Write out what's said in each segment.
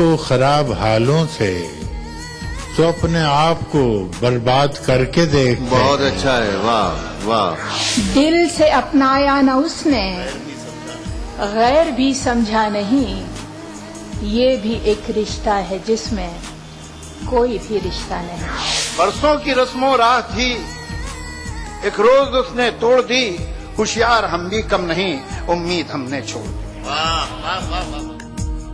तो खराब हालों से तो अपने आप को बर्बाद करके देखते हैं। बहुत अच्छा है, वाह वाह। दिल से अपनाया न उसने, गैर भी समझा नहीं। ये भी एक रिश्ता है जिसमें कोई भी रिश्ता नहीं। बरसों की रस्मों राह थी, एक रोज उसने तोड़ दी। होशियार हम भी कम नहीं, उम्मीद हमने छोड़ दी।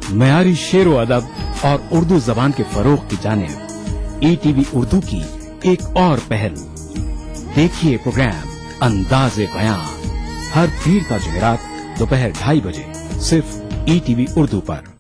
मयारी शेर व अदब और उर्दू जबान के फरोग की जानिब ETV उर्दू की एक और पहल। देखिए प्रोग्राम अंदाज़े बयां हर पीर का जुमेरात दोपहर 2:30 बजे सिर्फ ETV उर्दू पर।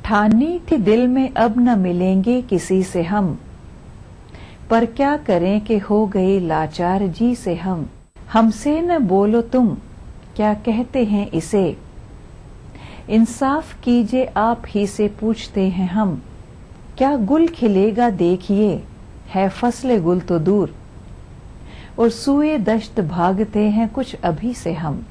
ठानी थी दिल में अब न मिलेंगे किसी से हम, पर क्या करें कि हो गए लाचार जी से हम। हमसे न बोलो तुम, क्या कहते हैं इसे, इंसाफ कीजिए आप ही से पूछते हैं हम। क्या गुल खिलेगा देखिए, है फसले गुल तो दूर, और सुए दश्त भागते हैं कुछ अभी से हम।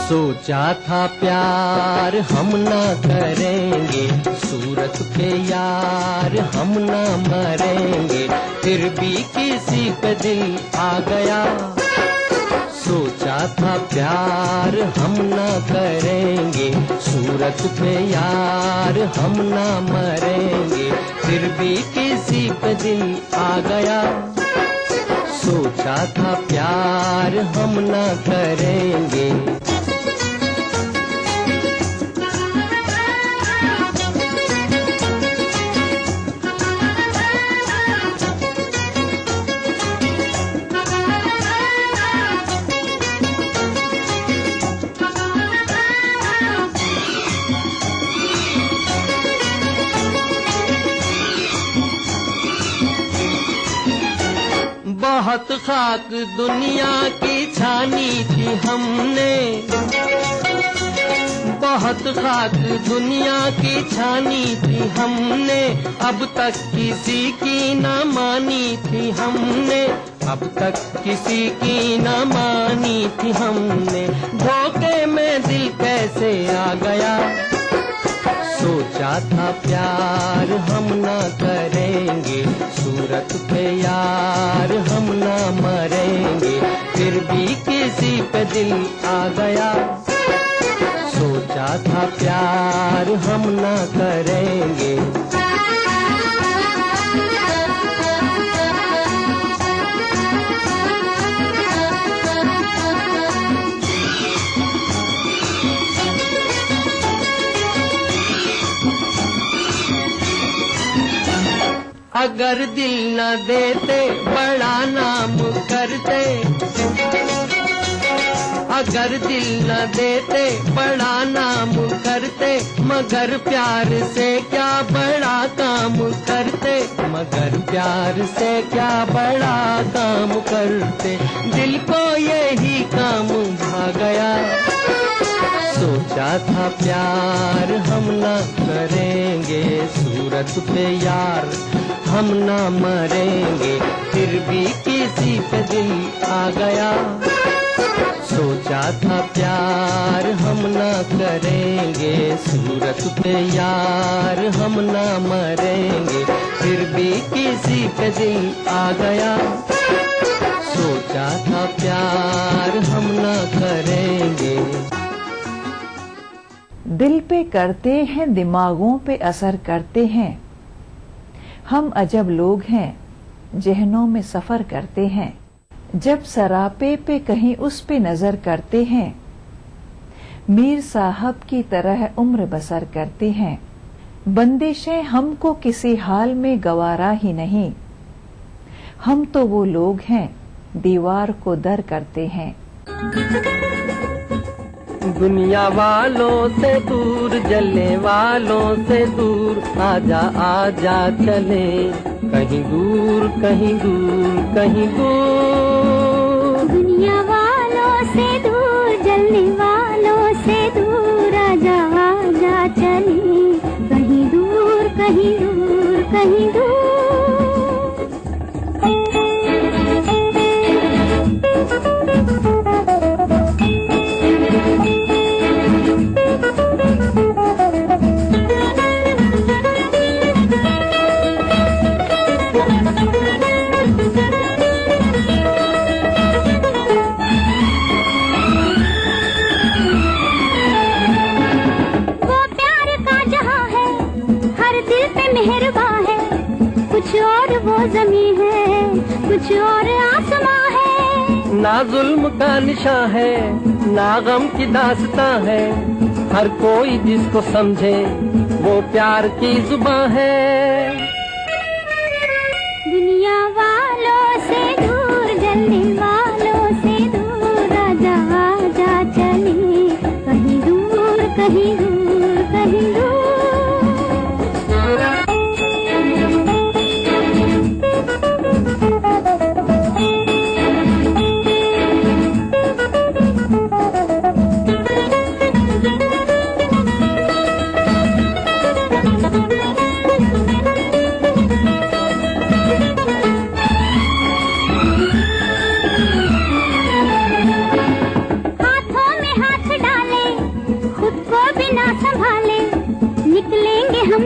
सोचा था प्यार हम ना करेंगे, सूरत पे यार हम ना मरेंगे, फिर भी किसी पे दिल आ गया। सोचा था प्यार हम ना करेंगे, सूरत पे यार हम ना मरेंगे, फिर भी किसी पे दिल आ गया। सोचा था प्यार हम ना करेंगे। बहुत खाक दुनिया की छानी थी हमने, बहुत खाक दुनिया की छानी थी हमने, अब तक किसी की न मानी थी हमने, अब तक किसी की न मानी थी हमने। धोखे में दिल कैसे आ गया। सोचा था प्यार हम ना करेंगे, सूरत पे यार हम ना मरेंगे, फिर भी किसी पे दिल आ गया। सोचा था प्यार हम ना करेंगे। अगर दिल न देते बड़ा नाम करते, अगर दिल न देते बड़ा नाम करते, मगर प्यार से क्या बड़ा काम करते, मगर प्यार से क्या बड़ा काम करते। दिल को यही काम भा गया। सोचा था प्यार हम ना करेंगे, सूरत पे यार हम ना मरेंगे, फिर भी किसी पे दिल आ गया। सोचा था प्यार हम ना करेंगे, सूरत पे यार हम ना मरेंगे, फिर भी किसी पे दिल आ गया। सोचा सच्चा था प्यार हम न करेंगे। दिल पे करते हैं, दिमागों पे असर करते हैं, हम अजब लोग हैं, जहनों में सफर करते हैं। जब सरापे पे कहीं उस पे नजर करते हैं, मीर साहब की तरह उम्र बसर करते हैं। बंदिशें हमको किसी हाल में गवारा ही नहीं, हम तो वो लोग हैं, दीवार को दर करते हैं। दुनिया वालों से दूर, जलने वालों से दूर, आजा आजा चले कहीं दूर, कहीं दूर, कहीं दूर। दुनिया वालों से दूर, जलने वालों से दूर, आजा आजा चले कहीं दूर, कहीं दूर, कहीं दूर। कुछ और वो ज़मीं है, कुछ और आसमां है। ना जुल्म का निशान है, ना गम की दास्तां है, हर कोई जिसको समझे वो प्यार की जुबान है। दुनिया वालों से दूर, जलने वालों से दूर, आजा आजा चले कहीं दूर, कहीं दूर, कहीं दूर।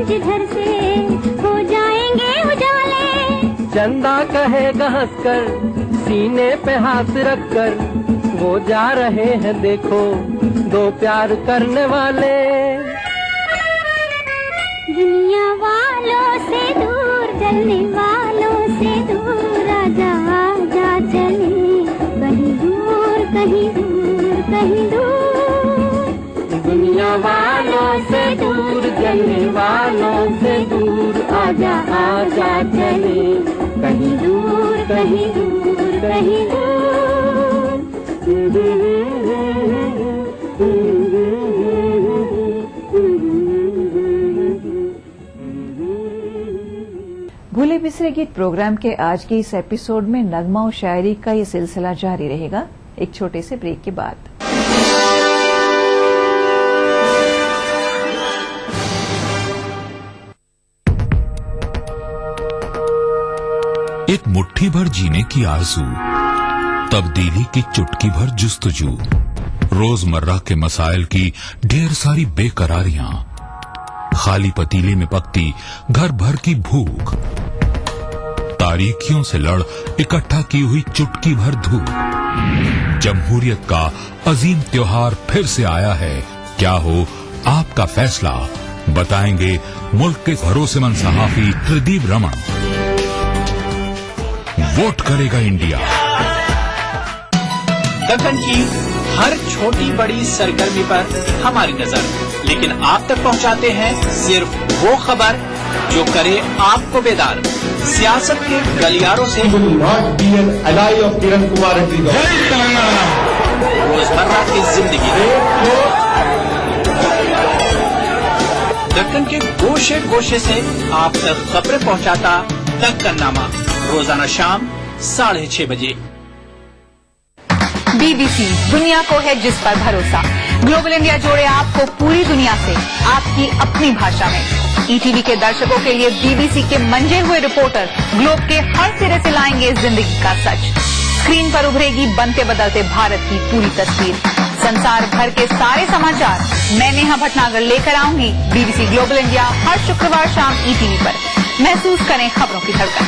जिधर से हो जाएंगे उजाले। चंदा कहेगा हंसकर, सीने पे हाथ रखकर, वो जा रहे हैं देखो दो प्यार करने वाले। दुनिया वालों से दूर, जलने वालों से दूर, आजा आजा चले कहीं दूर, कहीं दूर, कहीं दूर। दुनिया वालों से दूर, जलने वालों से दूर, आजा आजा चले कहीं दूर, कहीं दूर, कहीं भूले बिसरे गीत प्रोग्राम के आज के इस एपिसोड में नगमा और शायरी का ये सिलसिला जारी रहेगा एक छोटे से ब्रेक के बाद। एक मुट्ठी भर जीने की आरज़ू, तब्दीली की चुटकी भर जुस्तजू, रोजमर्रा के मसाइल की ढेर सारी बेकरारियां, खाली पतीले में पकती घर भर की भूख, तारीखियों से लड़ इकट्ठा की हुई चुटकी भर धूप। जमहूरियत का अजीम त्योहार फिर से आया है, क्या हो आपका फैसला, बताएंगे मुल्क के भरोसेमंद सहाफी प्रदीप रमन। वोट करेगा इंडिया। दक्कन की हर छोटी बड़ी सरगर्मी पर हमारी नजर, लेकिन आप तक पहुंचाते हैं सिर्फ वो खबर जो करे आपको बेदार। सियासत के गलियारों से रोजमर्रा की जिंदगी, दक्कन के गोशे गोशे से आप तक खबरें पहुंचाता दक्कननामा, रोजाना शाम 6:30 बजे। BBC दुनिया को है जिस पर भरोसा। ग्लोबल इंडिया जोड़े आपको पूरी दुनिया से आपकी अपनी भाषा में। ETV के दर्शकों के लिए BBC के मंजे हुए रिपोर्टर ग्लोब के हर सिरे से लाएंगे जिंदगी का सच। स्क्रीन पर उभरेगी बनते बदलते भारत की पूरी तस्वीर। संसार भर के सारे समाचार मैं नेहा भटनागर लेकर आऊंगी BBC ग्लोबल इंडिया हर शुक्रवार शाम ETV पर। महसूस करें खबरों की धड़कन।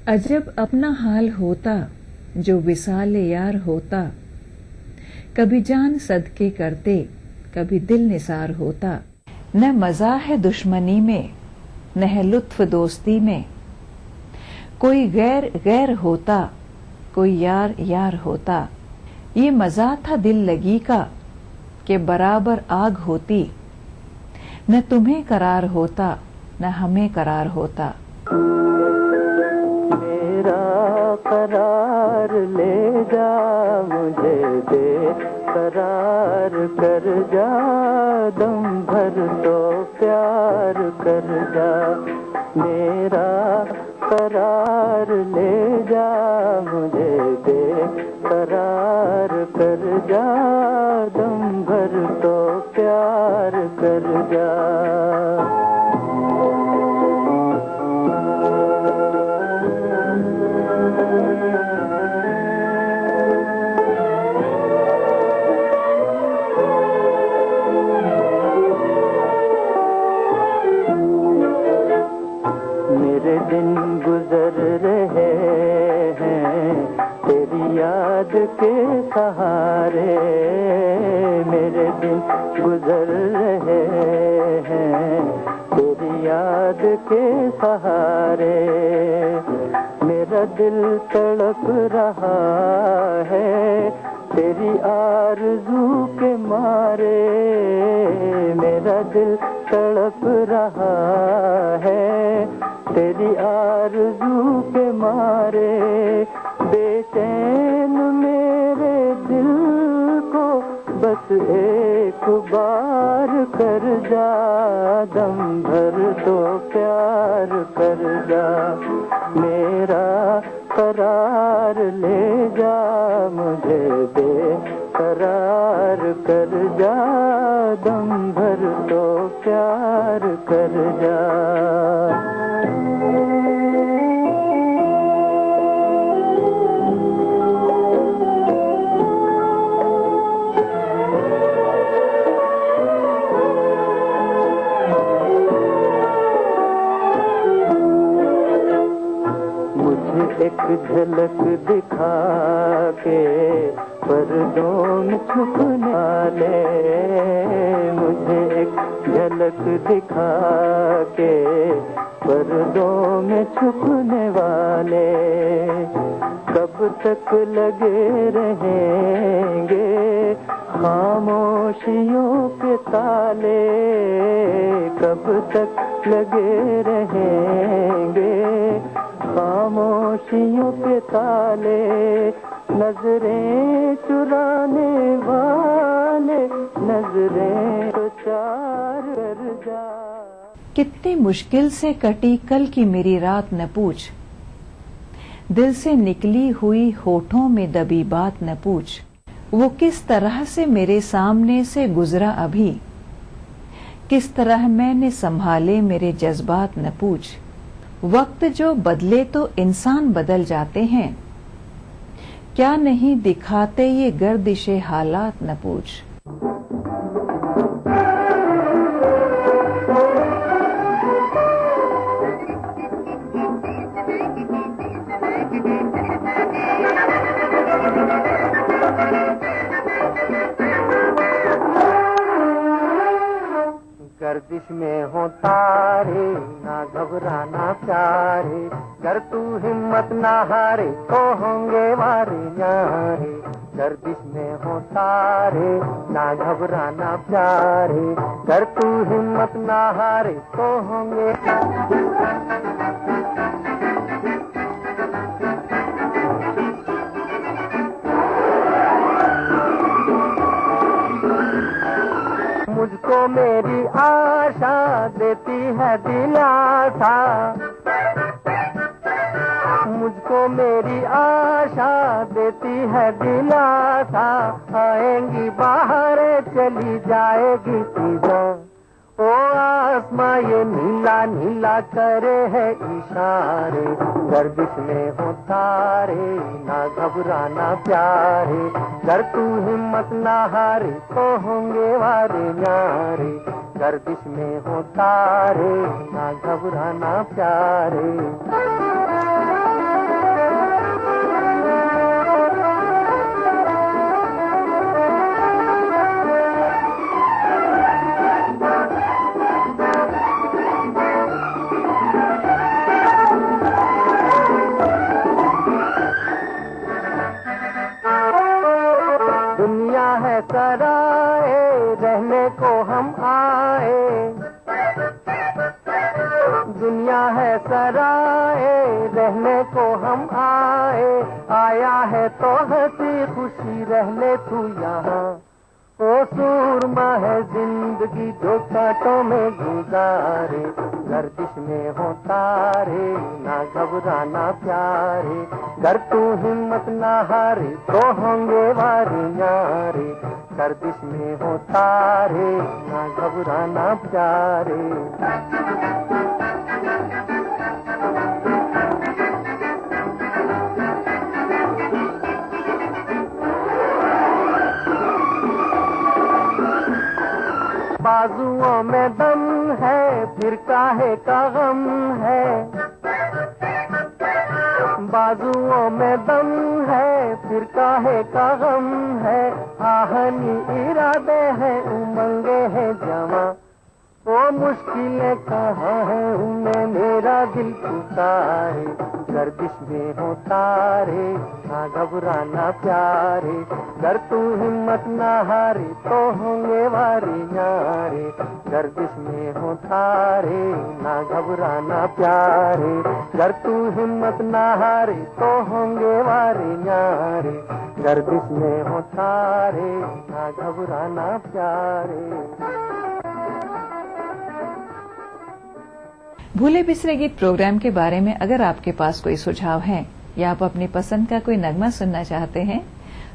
अजब अपना हाल होता जो विसाले यार होता, कभी जान सदके करते कभी दिल निसार होता। न मजा है दुश्मनी में न है लुत्फ दोस्ती में, कोई गैर गैर होता कोई यार यार होता। ये मजा था दिल लगी का कि बराबर आग होती, न तुम्हें करार होता न हमें करार होता। मेरा करार ले जा मुझे दे करार कर जा, दम भर तो प्यार कर जा। मेरा करार ले जा मुझे दे करार कर जा, दम भर तो प्यार कर जा। मेरे दिन गुजर रहे हैं तेरी याद के सहारे, मेरे दिन गुजर रहे हैं तेरी याद के सहारे। मेरा दिल तड़प रहा है तेरी आरज़ू के मारे, मेरा दिल तड़प रहा है तेरी आरज़ू के मारे। बेचैन मेरे दिल को बस एक बार कर जा, दम भर तो प्यार कर जा। मेरा करार ले जा मुझे दे करार कर जा, दम भर तो प्यार कर जा। एक झलक दिखा के पर्दों में छुपने वाले, मुझे एक झलक दिखा के पर्दों में छुपने वाले। कब तक लगे रहेंगे खामोशियों के ताले, कब तक लगे रहेंगे खामोशियों के ताले। नजरें चुराने वाले नजरें तो चार कर जा। कितनी मुश्किल से कटी कल की मेरी रात न पूछ, दिल से निकली हुई होठों में दबी बात न पूछ। वो किस तरह से मेरे सामने से गुजरा अभी, किस तरह मैंने संभाले मेरे जज्बात न पूछ। वक्त जो बदले तो इंसान बदल जाते हैं, क्या नहीं दिखाते ये गर्दिशे हालात न पूछ। गर्दिश में हो तारे ना घबराना प्यारे, कर तू हिम्मत ना हारे तो होंगे वारे न्यारे। गर्दिश में हो तारे ना घबराना प्यारे, कर तू हिम्मत ना हारे तो होंगे। मुझको मेरी आशा देती है दिलासा, मुझको मेरी आशा देती है दिलासा। आएंगी बाहर चली जाएगी फिजा, ओ आसमां ये नीला नीला करे है इशारे। गर्दिश में हो तारे ना घबराना प्यारे, कर तू हिम्मत ना हारे तो होंगे वारे न्यारे। गर्दिश में हो तारे ना घबराना प्यारे। आए, दुनिया है सराए, रहने को हम आए, आया है तो हंसी खुशी रह ले तू यहाँ। ओ सूरमा है जिंदगी जो कांटों में गुजारे, गर्दिश में हो तारे ना घबराना प्यारे, कर तू हिम्मत ना हारे तो होंगे वारे यारे, गर्दिश में हो तारे ना घबराना प्यारे। बाजुओं में दम है फिर काहे का गम है, बाजुओं में दम है फिर काहे का गम है, आहनी इरादे हैं उमंगे हैं जवां, वो मुश्किलें कहाँ है उन्हें मेरा दिल पुकारे, गर्दिश में हो तारे ना घबराना प्यारे, कर तू हिम्मत ना हारे तो होंगे वारे यारे, गर्दिश में हो तारे ना घबराना प्यारे, कर तू हिम्मत ना हारे तो होंगे वारे यारे, गर्दिश में हो तारे ना घबराना प्यारे। भूले बिसरे गीत प्रोग्राम के बारे में अगर आपके पास कोई सुझाव है या आप अपनी पसंद का कोई नगमा सुनना चाहते हैं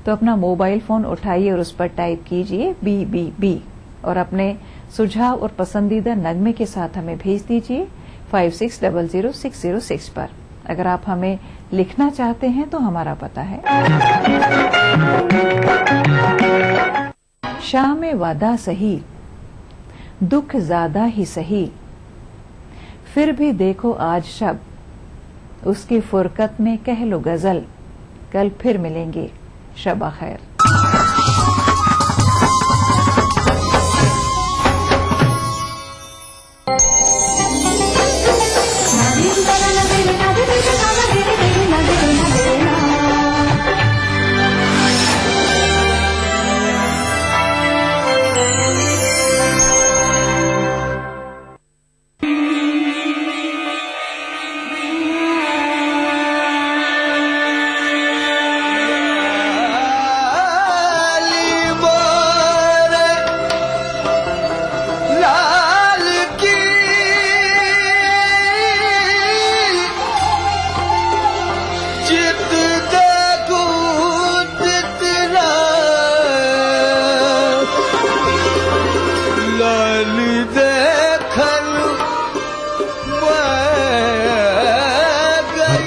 तो अपना मोबाइल फोन उठाइए और उस पर टाइप कीजिए BBB और अपने सुझाव और पसंदीदा नगमे के साथ हमें भेज दीजिए 56000606 पर। अगर आप हमें लिखना चाहते हैं तो हमारा पता है शाम वादा सही, दुख ज्यादा ही सही, फिर भी देखो आज शब, उसकी फुरकत में कह लो गजल, कल फिर मिलेंगे, शबा खैर।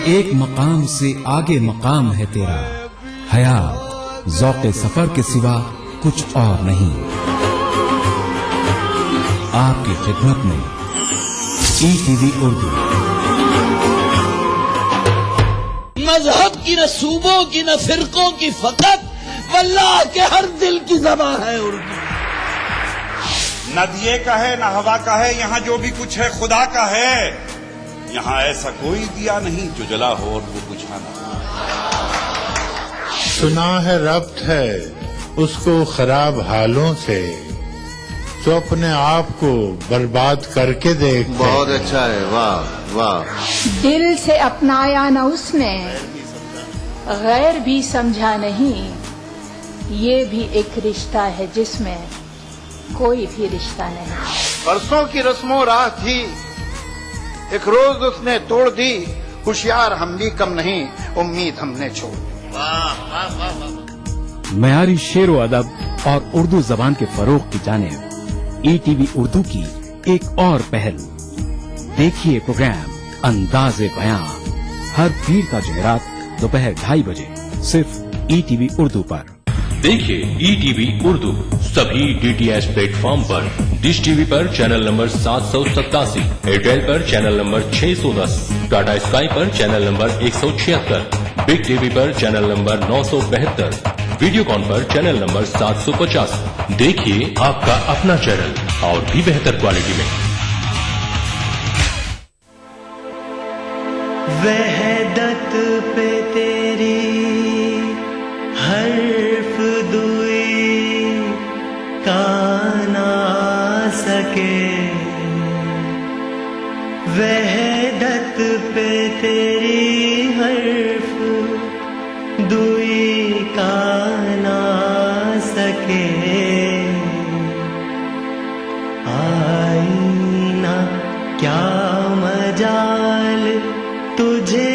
एक मकाम से आगे मकाम है तेरा, हयात ज़ौक़े सफर के सिवा कुछ और नहीं। आपकी खिदमत में ETV उर्दू। मजहब की न सूबों की न फिरकों की फकत, वल्लाह के हर दिल की ज़बान है उर्दू। न दिए का है न हवा का है, यहाँ जो भी कुछ है खुदा का है। यहाँ ऐसा कोई दिया नहीं जो जला हो और वो बुझाना। सुना है रब्त है उसको खराब हालों से, तो अपने आप को बर्बाद करके देख। बहुत अच्छा है, वाह वाह। दिल से अपनाया न उसने, गैर भी समझा नहीं, ये भी एक रिश्ता है जिसमें कोई भी रिश्ता नहीं। बरसों की रस्मों राह थी, एक रोज उसने तोड़ दी, होशियार हम भी कम नहीं, उम्मीद हमने छोड़ दी। वाह वाह वाह वाह। मयारी शेरो अदब और उर्दू जबान के फरोग की जानिब ETV उर्दू की एक और पहल। देखिए प्रोग्राम अंदाज़े बयां हर पीर का जुमेरात दोपहर 2:30 बजे सिर्फ ETV उर्दू पर। देखिए ETV उर्दू सभी DTH प्लेटफॉर्म पर। डिश टीवी पर चैनल नंबर 787, एयरटेल पर चैनल नंबर 610, टाटा स्काई पर चैनल नंबर 176, बिग टीवी पर चैनल नंबर 972, वीडियोकॉन पर चैनल नंबर 750। देखिए आपका अपना चैनल और भी बेहतर क्वालिटी में। वहदत पे तेरी हर्फ दुई काना सके वहदत पे तेरी हर्फ दुई का ना सके आईना क्या मजाल तुझे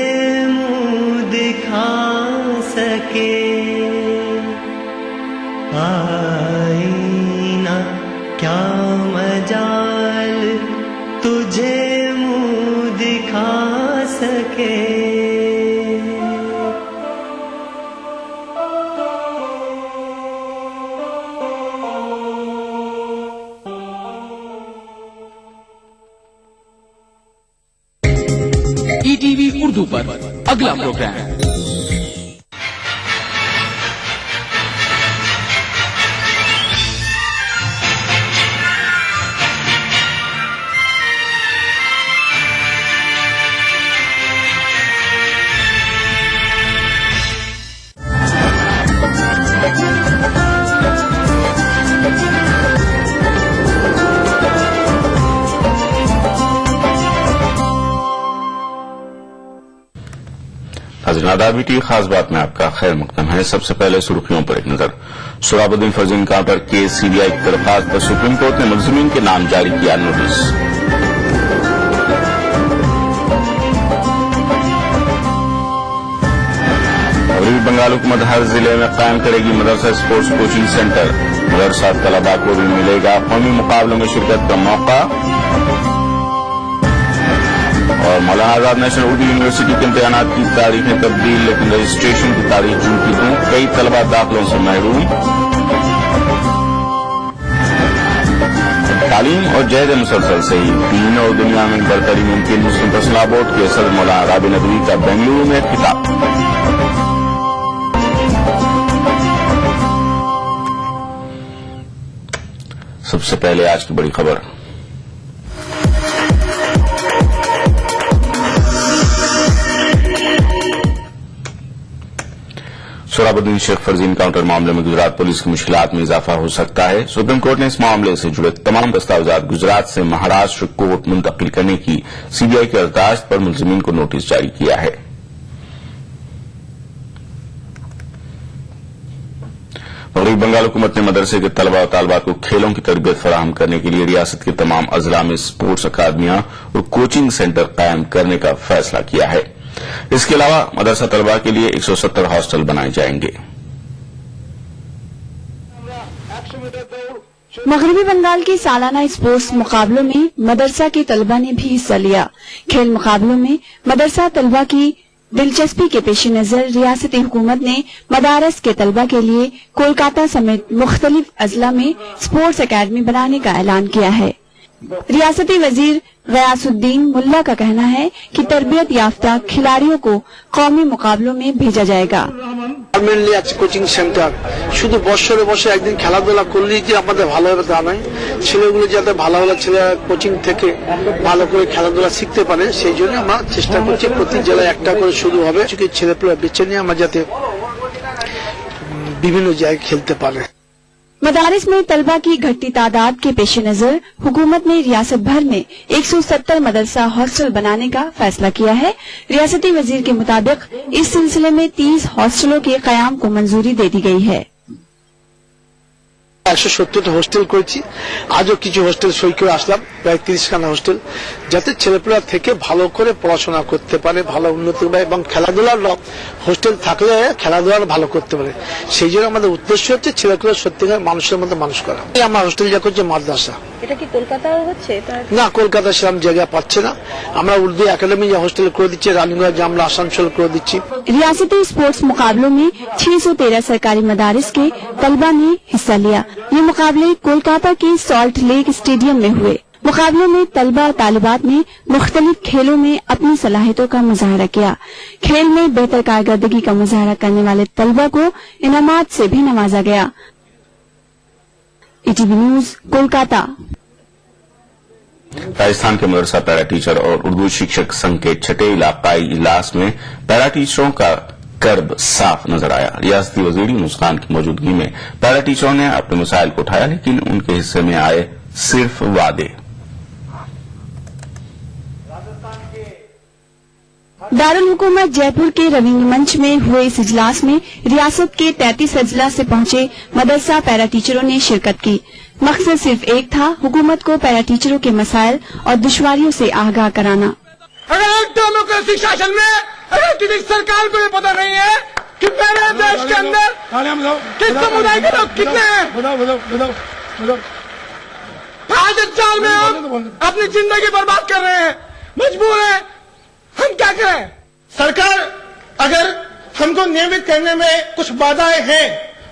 मुंह दिखा सके आईना क्या मजाल तुझे मुंह दिखा सके ईटीवी उर्दू पर अगला प्रोग्राम आदाबी की खास बात में आपका खैर मकदम है। सबसे पहले सुर्खियों पर एक नजर। सोहराबुद्दीन फर्जी इनकाउंटर केस सीबीआई की दरख्वास्त पर सुप्रीम कोर्ट ने मुलजिमीन के नाम जारी किया नोटिस। मगरबी बंगाल हुकूमत हर जिले में कायम करेगी मदरसा स्पोर्ट्स कोचिंग सेंटर। मदरसा तलबा को भी मिलेगा कौमी मुकाबलों में शिरकत का मौका। और मौलाना आजाद नेशनल उर्दू यूनिवर्सिटी के इम्तिहानात की तारीखें तब्दील, लेकिन रजिस्ट्रेशन की तारीख जून की दूं। कई तलबा दाखिलों से महरूम। तालीम और जहद मुसलसल से ही दीन और दुनिया में बरतरी मुमकिन। मुस्लिम फैसला बोर्ड के सदर मौलाना राबी नदवी का बेंगलुरु में खिताब। सबसे पहले आज की बड़ी खबर। सोहराबुद्दीन शेख फर्जी इनकाउंटर मामले में गुजरात पुलिस की मुश्किलात में इजाफा हो सकता है। सुप्रीम कोर्ट ने इस मामले से जुड़े तमाम दस्तावेजात गुजरात से महाराष्ट्र कोर्ट मुंतकिल करने की सीबीआई की दरख्वास्त पर मुलजिमीन को नोटिस जारी किया है। मगरबी बंगाल हुकूमत ने मदरसे के तलबा और तालबात को खेलों की तरबियत फराहम करने के लिए रियासत के तमाम अजला में स्पोर्ट्स अकादमियां और कोचिंग सेंटर कायम करने का फैसला किया है। इसके अलावा मदरसा तलबा के लिए 170 हॉस्टल बनाए जाएंगे। मगरबी बंगाल के सालाना स्पोर्ट्स मुकाबलों में मदरसा के तलबा ने भी हिस्सा लिया। खेल मुकाबलों में मदरसा तलबा की दिलचस्पी के पेश नजर रियासती हुकूमत ने मदारस के तलबा के लिए कोलकाता समेत मुख्तलिफ अजला में स्पोर्ट्स अकादमी बनाने का ऐलान किया है। रियासती वजीर गयासुद्दीन मुल्ला का कहना है कि तरबियत याफ्ता खिलाड़ियों को कौमी मुकाबलों में भेजा जाएगा। কোচিং সেন্টার শুধু বছরে বছরে একদিন খেলাধুলা করলেই যে আমাদের ভালো হবে তা নয়। ছেলেগুলো যাতে ভালো ভালো ছেলে কোচিং থেকে ভালো করে খেলাধুলা শিখতে পারে সেই জন্য আমরা চেষ্টা করছি প্রতি জেলায় একটা করে শুরু হবে। ছেলেপেলে বেছে নিয়ে আমরা যাতে বিভিন্ন জায়গায় খেলতে পারে। मदारिस में तलबा की घटती तादाद के पेश नजर हुकूमत ने रियासत भर में 170 मदरसा हॉस्टल बनाने का फैसला किया है। रियासती वजीर के मुताबिक इस सिलसिले में 30 हॉस्टलों के कयाम को मंजूरी दे दी गई है। 170টা হোস্টেল করেছি। আজও কিছু হোস্টেল সই করে আসলাম, প্রায় 30খানা হোস্টেল, যাতে ছেলেপেলা থেকে ভালো করে পড়াশোনা করতে পারে, ভালো উন্নতি পায় এবং খেলাধুলার হোস্টেল থাকলে খেলাধুলা ভালো করতে পারে। সেই জন্য আমাদের উদ্দেশ্য হচ্ছে ছেলেপেলা সত্যিকার মানুষের মধ্যে মানুষ করা। আমার হোস্টেল যা করছে মাদ্রাসা। এটা কি কলকাতা হচ্ছে? না, কলকাতা সেরকম জায়গা পাচ্ছে না। আমরা উর্দু একাডেমি হোস্টেল করে দিচ্ছি, রানীগঞ্জ জামলা আসানসোল করে দিচ্ছি। रियासती स्पोर्ट्स मुकाबलों में 613 सरकारी मदारिस के तलबा ने हिस्सा लिया। ये मुकाबले कोलकाता के सॉल्ट लेक स्टेडियम में हुए। मुकाबले में तलबा और तालिबात ने मुख्तलिफ खेलों में अपनी सलाहियतों का मुजाहरा किया। खेल में बेहतर कारकर्दगी का मुजाहरा करने वाले तलबा को इनामात से भी नवाजा गया। ETV news, Kolkata. राजस्थान के मदरसा पैरा टीचर और उर्दू शिक्षक संघ के छठे इलाकाई इजलास में पैरा टीचरों का कर्ब साफ नजर आया। रियासती वजीर मुस्कान की मौजूदगी में पैरा टीचरों ने अपने मसाइल को उठाया, लेकिन उनके हिस्से में आए सिर्फ वादे। दारुल हुकूमत जयपुर के रवींद्र मंच में हुए इस इजलास में रियासत के 33 अजला से पहुंचे मदरसा पैरा टीचरों ने शिरकत की। मकसद सिर्फ एक था, हुकूमत को पैरा टीचरों के मसाइल और दुश्वारियों से आगाह कराना। अगर डेमोक्रेसी शासन में अगर किसी सरकार को ये पता नहीं है कि मेरे देश के अंदर किस समुदाय के लोग कितने हैं, 5 साल में हम अपनी जिंदगी बर्बाद कर रहे हैं, मजबूर हैं, हम क्या करें? सरकार अगर हमको नियमित करने में कुछ बाधाएं हैं,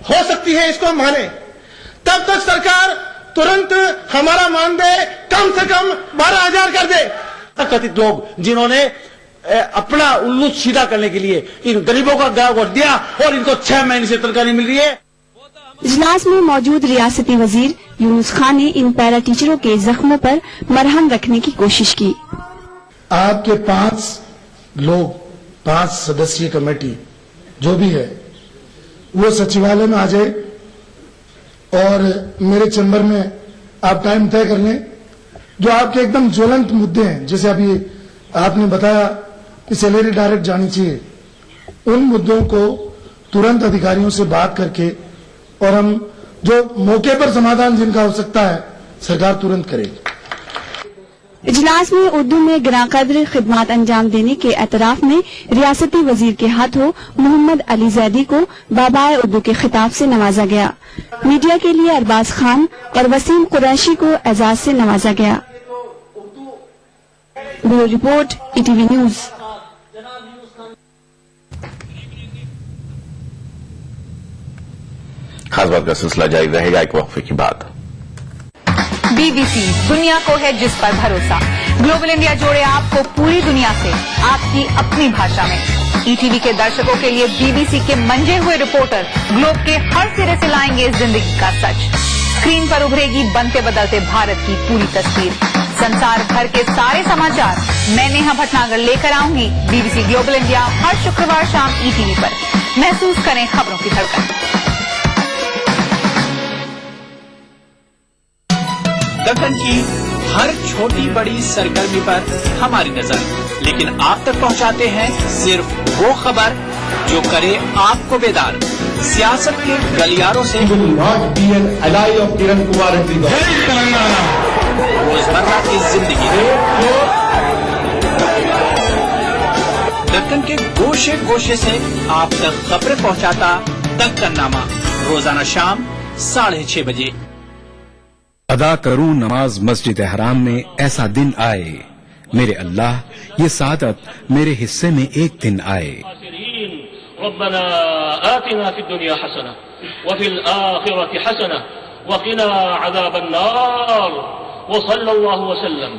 हो सकती है इसको माने, तब तक सरकार तुरंत हमारा मान दे, कम से कम 12,000 कर दे। कथित लोग जिन्होंने अपना उल्लू सीधा करने के लिए इन गरीबों का गाँव वोट दिया और इनको 6 महीने से तनख्वाह नहीं मिल रही है। इजलास में मौजूद रियासती वजीर यूनुस खान ने इन पैरा टीचरों के जख्मों पर मरहम रखने की कोशिश की। आपके 5 सदस्यीय कमेटी जो भी है वो सचिवालय में आ जाए और मेरे चैम्बर में आप टाइम तय कर लें। जो आपके एकदम ज्वलंत मुद्दे हैं, जैसे अभी आपने बताया कि सैलरी डायरेक्ट जानी चाहिए, उन मुद्दों को तुरंत अधिकारियों से बात करके और हम जो मौके पर समाधान जिनका हो सकता है सरकार तुरंत करेगी। इजलास में उर्दू में गिराकद्र खिदमात अंजाम देने के एतराफ में रियासती वजीर के हाथों मोहम्मद अली जैदी को बाबाए उर्दू के खिताब से नवाजा गया। मीडिया के लिए अरबाज खान और वसीम कुरैशी को एजाज से नवाजा गया। Bureau report, ETV news. खास बात का सिलसिला जारी रहेगा एक वक्फे की बात। बीबीसी दुनिया को है जिस पर भरोसा। ग्लोबल इंडिया जोड़े आपको पूरी दुनिया से आपकी अपनी भाषा में। ईटीवी के दर्शकों के लिए बीबीसी के मंजे हुए रिपोर्टर ग्लोब के हर सिरे से लाएंगे जिंदगी का सच। स्क्रीन पर उभरेगी बनते बदलते भारत की पूरी तस्वीर। संसार भर के सारे समाचार मैं नेहा भटनागर लेकर आऊंगी बीबीसी ग्लोबल इंडिया हर शुक्रवार शाम ईटीवी पर। महसूस करें खबरों की धड़कन। दक्कन की हर छोटी बड़ी सरगर्मी पर हमारी नजर, लेकिन आप तक पहुंचाते हैं सिर्फ वो खबर जो करे आपको बेदार। सियासत के गलियारों से रोजमर्रा की जिंदगी दक्कन के गोशे गोशे से आप तक खबरें पहुंचाता दक्कननामा, रोजाना शाम 6:30 बजे। अदा करूं नमाज मस्जिद हराम में, ऐसा दिन आए मेरे अल्लाह, ये सादत मेरे हिस्से में एक दिन आए। रब्बना आतिना फिद दुनिया हसना व फिल आखिरति हसना व क़िना अज़ाबन्नार व सल्लल्लाहु वसल्लम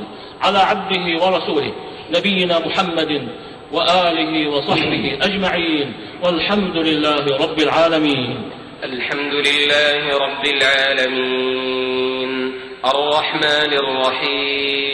अला अब्दिही व रसूलिही नबीना मुहम्मदिन व आलिही व सहबिही अजमईन वल्हम्दुलिल्लाहि रब्बिल आलमीन। अल्हम्दुलिल्लाहि रब्बिल आलमीन अर्रहमानिर रहीम